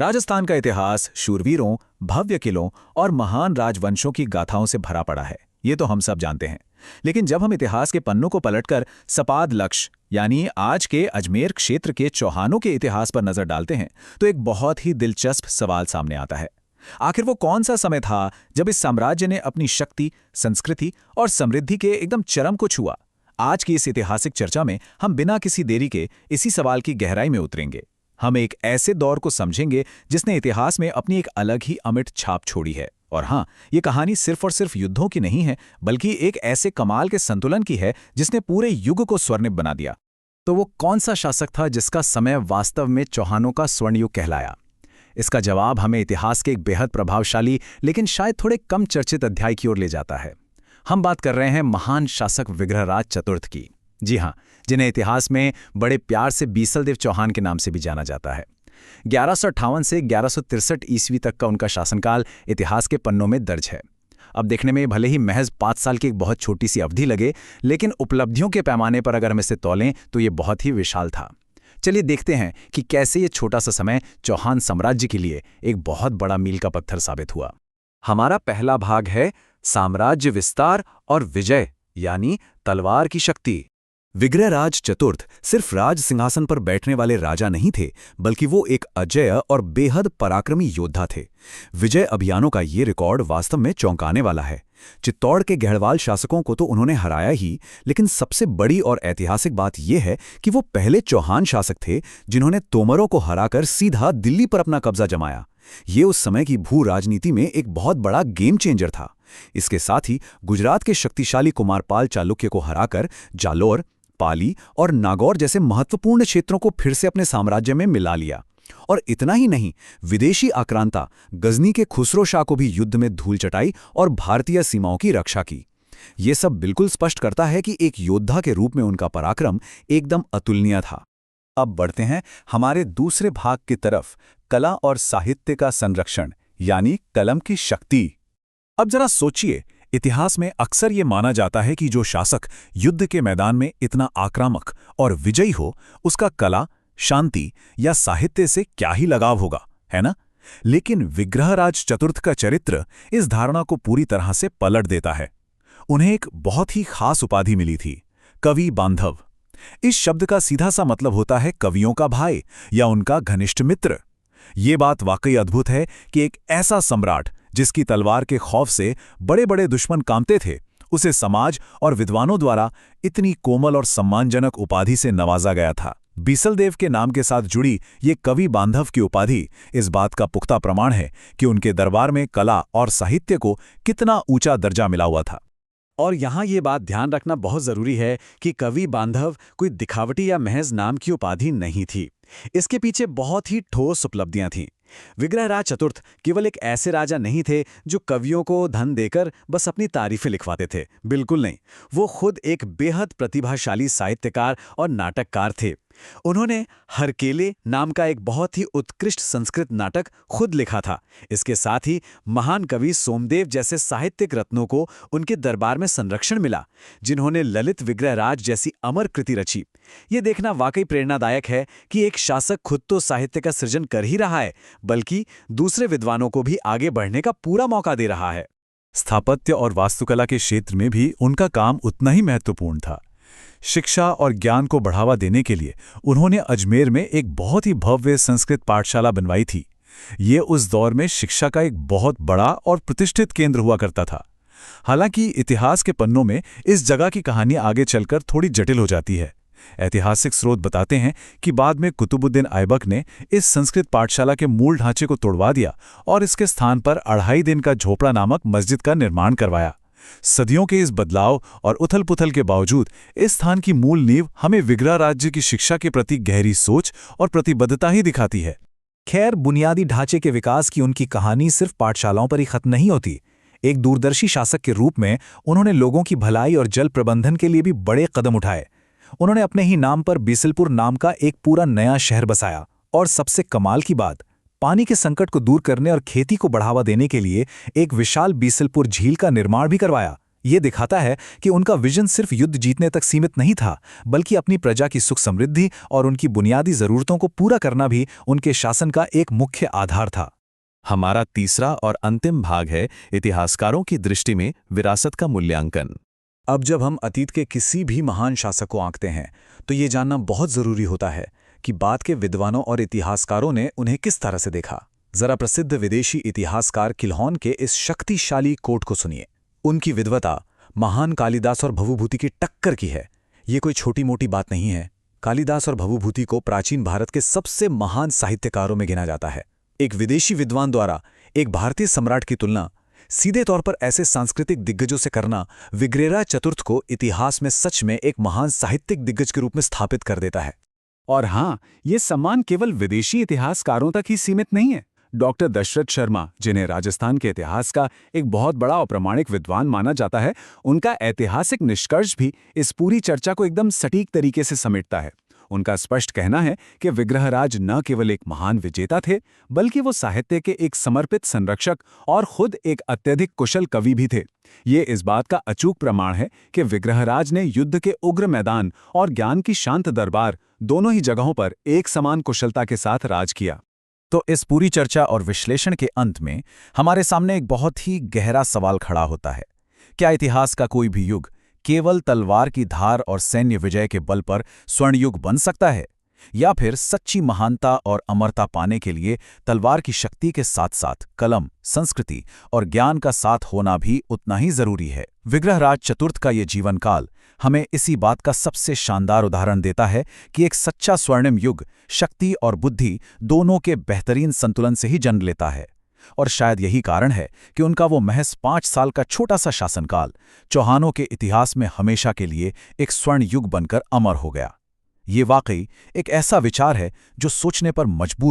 राजस्थान का इतिहास शूरवीरों, भव्य किलों और महान राजवंशों की गाथाओं से भरा पड़ा है। ये तो हम सब जानते हैं। लेकिन जब हम इतिहास के पन्नों को पलटकर सपाद लक्ष्य यानी आज के अजमेर क्षेत्र के चौहानों के इतिहास पर नजर डालते हैं, तो एक बहुत ही दिलचस्प सवाल सामने आता है। आखिर वो कौन सा समय था जब इस साम्राज्य ने अपनी शक्ति, संस्कृति और समृद्धि के एकदम चरम को छुआ? आज की इस ऐतिहासिक चर्चा में हम बिना किसी देरी के इसी सवाल की गहराई में उतरेंगे। हम एक ऐसे दौर को समझेंगे जिसने इतिहास में अपनी एक अलग ही अमिट छाप छोड़ी है। और हाँ, ये कहानी सिर्फ और सिर्फ युद्धों की नहीं है, बल्कि एक ऐसे कमाल के संतुलन की है जिसने पूरे युग को स्वर्णिम बना दिया। तो वो कौन सा शासक था जिसका समय वास्तव में चौहानों का स्वर्णयुग कहलाया? इसका जवाब हमें इतिहास के एक बेहद प्रभावशाली लेकिन शायद थोड़े कम चर्चित अध्याय की ओर ले जाता है। हम बात कर रहे हैं महान शासक विग्रहराज चतुर्थ की। जी हाँ, जिन्हें इतिहास में बड़े प्यार से बीसलदेव चौहान के नाम से भी जाना जाता है। 1158 से 1163 ईस्वी तक का उनका शासनकाल इतिहास के पन्नों में दर्ज है। अब देखने में भले ही महज 5 साल की एक बहुत छोटी सी अवधि लगे, लेकिन उपलब्धियों के पैमाने पर अगर हम इसे तौलें तो ये बहुत ही विशाल था। चलिए देखते हैं कि कैसे ये छोटा सा समय चौहान साम्राज्य के लिए एक बहुत बड़ा मील का पत्थर साबित हुआ। हमारा पहला भाग है साम्राज्य विस्तार और विजय, यानी तलवार की शक्ति। विग्रहराज चतुर्थ सिर्फ राज सिंहासन पर बैठने वाले राजा नहीं थे, बल्कि वो एक अजेय और बेहद पराक्रमी योद्धा थे। विजय अभियानों का ये रिकॉर्ड वास्तव में चौंकाने वाला है। चित्तौड़ के गढ़वाल शासकों को तो उन्होंने हराया ही, लेकिन सबसे बड़ी और ऐतिहासिक बात यह है कि वो पहले चौहान शासक थे जिन्होंने तोमरों को हराकर सीधा दिल्ली पर अपना कब्जा जमाया। ये उस समय की भू राजनीति में एक बहुत बड़ा गेम चेंजर था। इसके साथ ही गुजरात के शक्तिशाली कुमारपाल चालुक्य को हराकर जालोर, पाली और नागौर जैसे महत्वपूर्ण क्षेत्रों को फिर से अपने साम्राज्य में मिला लिया। और इतना ही नहीं, विदेशी आक्रांता गजनी के खुसरो शाह को भी युद्ध में धूल चटाई और भारतीय सीमाओं की रक्षा की। ये सब बिल्कुल स्पष्ट करता है कि एक योद्धा के रूप में उनका पराक्रम एकदम अतुलनीय था। अब बढ़ते हैं हमारे दूसरे भाग की तरफ, कला और साहित्य का संरक्षण, यानी कलम की शक्ति। अब जरा सोचिए, इतिहास में अक्सर ये माना जाता है कि जो शासक युद्ध के मैदान में इतना आक्रामक और विजयी हो, उसका कला, शांति या साहित्य से क्या ही लगाव होगा, है ना? लेकिन विग्रहराज चतुर्थ का चरित्र इस धारणा को पूरी तरह से पलट देता है। उन्हें एक बहुत ही खास उपाधि मिली थी, कवि बांधव। इस शब्द का सीधा सा मतलब होता है कवियों का भाई या उनका घनिष्ठ मित्र। ये बात वाकई अद्भुत है कि एक ऐसा सम्राट जिसकी तलवार के खौफ से बड़े बड़े दुश्मन कांपते थे, उसे समाज और विद्वानों द्वारा इतनी कोमल और सम्मानजनक उपाधि से नवाजा गया था। बीसलदेव के नाम के साथ जुड़ी ये कवि बांधव की उपाधि इस बात का पुख्ता प्रमाण है कि उनके दरबार में कला और साहित्य को कितना ऊंचा दर्जा मिला हुआ था। और यहाँ ये बात ध्यान रखना बहुत जरूरी है कि कवि बांधव कोई दिखावटी या महज नाम की उपाधि नहीं थी। इसके पीछे बहुत ही ठोस उपलब्धियां थीं। विग्रहराज चतुर्थ केवल एक ऐसे राजा नहीं थे जो कवियों को धन देकर बस अपनी तारीफें लिखवाते थे। बिल्कुल नहीं, वो खुद एक बेहद प्रतिभाशाली साहित्यकार और नाटककार थे। उन्होंने हरकेले नाम का एक बहुत ही उत्कृष्ट संस्कृत नाटक खुद लिखा था। इसके साथ ही महान कवि सोमदेव जैसे साहित्यिक रत्नों को उनके दरबार में संरक्षण मिला, जिन्होंने ललित विग्रहराज जैसी अमर कृति रची। ये देखना वाकई प्रेरणादायक है कि एक शासक खुद तो साहित्य का सृजन कर ही रहा है, बल्कि दूसरे विद्वानों को भी आगे बढ़ने का पूरा मौका दे रहा है। स्थापत्य और वास्तुकला के क्षेत्र में भी उनका काम उतना ही महत्वपूर्ण था। शिक्षा और ज्ञान को बढ़ावा देने के लिए उन्होंने अजमेर में एक बहुत ही भव्य संस्कृत पाठशाला बनवाई थी। ये उस दौर में शिक्षा का एक बहुत बड़ा और प्रतिष्ठित केंद्र हुआ करता था। हालांकि इतिहास के पन्नों में इस जगह की कहानी आगे चलकर थोड़ी जटिल हो जाती है। ऐतिहासिक स्रोत बताते हैं कि बाद में कुतुबुद्दीन ऐबक ने इस संस्कृत पाठशाला के मूल ढांचे को तोड़वा दिया और इसके स्थान पर 2.5 दिन का झोपड़ा नामक मस्जिद का निर्माण करवाया। सदियों के इस बदलाव और उथल-पुथल के बावजूद इस स्थान की मूल नींव हमें विग्रह राज्य की शिक्षा के प्रति गहरी सोच और प्रतिबद्धता ही दिखाती है। खैर, बुनियादी ढांचे के विकास की उनकी कहानी सिर्फ पाठशालाओं पर ही खत्म नहीं होती। एक दूरदर्शी शासक के रूप में उन्होंने लोगों की भलाई और जल प्रबंधन के लिए भी बड़े कदम उठाए। उन्होंने अपने ही नाम पर बीसलपुर नाम का एक पूरा नया शहर बसाया और सबसे कमाल की बात, पानी के संकट को दूर करने और खेती को बढ़ावा देने के लिए एक विशाल बीसलपुर झील का निर्माण भी करवाया। ये दिखाता है कि उनका विजन सिर्फ युद्ध जीतने तक सीमित नहीं था, बल्कि अपनी प्रजा की सुख समृद्धि और उनकी बुनियादी जरूरतों को पूरा करना भी उनके शासन का एक मुख्य आधार था। हमारा तीसरा और अंतिम भाग है इतिहासकारों की दृष्टि में विरासत का मूल्यांकन। अब जब हम अतीत के किसी भी महान शासक को आंकते हैं, तो ये जानना बहुत जरूरी होता है कि बाद के विद्वानों और इतिहासकारों ने उन्हें किस तरह से देखा। जरा प्रसिद्ध विदेशी इतिहासकार किल्हौन के इस शक्तिशाली कोट को सुनिए। उनकी विद्वता महान कालिदास और भवभूति की टक्कर की है। ये कोई छोटी मोटी बात नहीं है। कालिदास और भवभूति को प्राचीन भारत के सबसे महान साहित्यकारों में गिना जाता है। एक विदेशी विद्वान द्वारा एक भारतीय सम्राट की तुलना सीधे तौर पर ऐसे सांस्कृतिक दिग्गजों से करना विग्रेरा चतुर्थ को इतिहास में सच में एक महान साहित्यिक दिग्गज के रूप में स्थापित कर देता है। और हाँ, ये सम्मान केवल विदेशी इतिहासकारों तक ही सीमित नहीं है। डॉक्टर दशरथ शर्मा, जिन्हें राजस्थान के इतिहास का एक बहुत बड़ा और प्रामाणिक विद्वान माना जाता है, उनका ऐतिहासिक निष्कर्ष भी इस पूरी चर्चा को एकदम सटीक तरीके से समेटता है। उनका स्पष्ट कहना है कि विग्रहराज न केवल एक महान विजेता थे, बल्कि वो साहित्य के एक समर्पित संरक्षक और खुद एक अत्यधिक कुशल कवि भी थे। ये इस बात का अचूक प्रमाण है कि विग्रहराज ने युद्ध के उग्र मैदान और ज्ञान की शांत दरबार दोनों ही जगहों पर एक समान कुशलता के साथ राज किया। तो इस पूरी चर्चा और विश्लेषण के अंत में हमारे सामने एक बहुत ही गहरा सवाल खड़ा होता है। क्या इतिहास का कोई भी युग केवल तलवार की धार और सैन्य विजय के बल पर स्वर्णयुग बन सकता है, या फिर सच्ची महानता और अमरता पाने के लिए तलवार की शक्ति के साथ साथ कलम, संस्कृति और ज्ञान का साथ होना भी उतना ही जरूरी है? विग्रहराज चतुर्थ का ये जीवन काल हमें इसी बात का सबसे शानदार उदाहरण देता है कि एक सच्चा स्वर्णिम युग शक्ति और बुद्धि दोनों के बेहतरीन संतुलन से ही जन्म लेता है। और शायद यही कारण है कि उनका वो महज 5 साल का छोटा सा शासनकाल चौहानों के इतिहास में हमेशा के लिए एक स्वर्ण युग बनकर अमर हो गया। ये वाकई एक ऐसा विचार है जो सोचने पर मजबूर